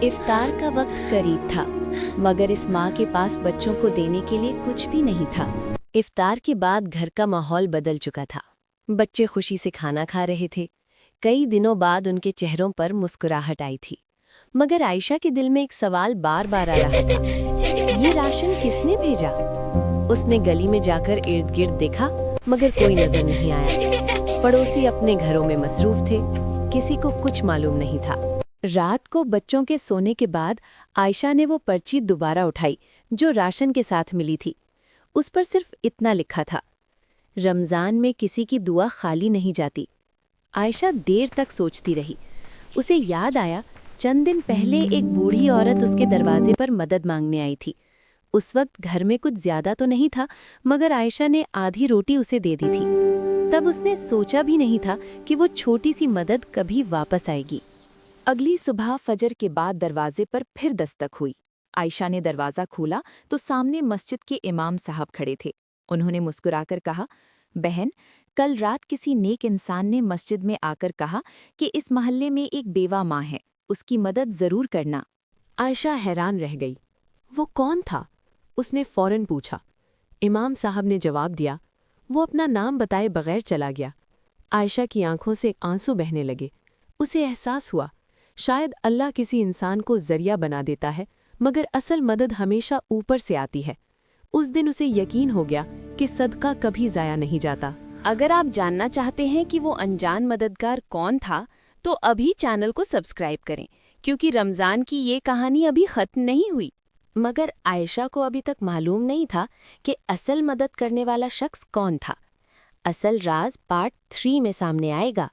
इफ्तार का वक्त करीब था, मगर इस माँ के पास बच्चों को देने के लिए कुछ भी नहीं था। इफ्तार के बाद घर का माहौल बदल चुका था। बच्चे खुशी से खाना खा रहे थे। कई दिनों बाद उनके चेहरों पर मुस्कुराहट आई थी। मगर आयशा के दिल में एक सवाल बार बार आ रहा था, ये राशन किसने भेजा? उसने गली में जाकर इर्द गिर्द देखा, मगर कोई नजर नहीं आया। पड़ोसी अपने घरों में मसरूफ थे, किसी को कुछ मालूम नहीं था। रात को बच्चों के सोने के बाद आयशा ने वो पर्ची दोबारा उठाई जो राशन के साथ मिली थी। उस पर सिर्फ इतना लिखा था, रमज़ान में किसी की दुआ खाली नहीं जाती। आयशा देर तक सोचती रही। उसे याद आया, चंद दिन पहले एक बूढ़ी औरत उसके दरवाजे पर मदद मांगने आई थी। उस वक्त घर में कुछ ज्यादा तो नहीं था, मगर आयशा ने आधी रोटी उसे दे दी थी। तब उसने सोचा भी नहीं था कि वो छोटी सी मदद कभी वापस आएगी। अगली सुबह फजर के बाद दरवाजे पर फिर दस्तक हुई। आयशा ने दरवाज़ा खोला तो सामने मस्जिद के इमाम साहब खड़े थे। उन्होंने मुस्कुराकर कहा, बहन, कल रात किसी नेक इंसान ने मस्जिद में आकर कहा कि इस मोहल्ले में एक बेवा माँ है, उसकी मदद ज़रूर करना। आयशा हैरान रह गई। वो कौन था? उसने फौरन पूछा। इमाम साहब ने जवाब दिया। वो अपना नाम बताए बगैर चला गया। आयशा की आंखों से आंसू बहने लगे। उसे एहसास हुआ, शायद अल्लाह किसी इंसान को जरिया बना देता है, मगर असल मदद हमेशा ऊपर से आती है। उस दिन उसे यकीन हो गया कि सदका कभी ज़ाया नहीं जाता। अगर आप जानना चाहते हैं कि वो अनजान मददगार कौन था, तो अभी चैनल को सब्सक्राइब करें, क्योंकि रमज़ान की ये कहानी अभी ख़त्म नहीं हुई। मगर आयशा को अभी तक मालूम नहीं था कि असल मदद करने वाला शख्स कौन था। असल राज पार्ट 3 में सामने आएगा।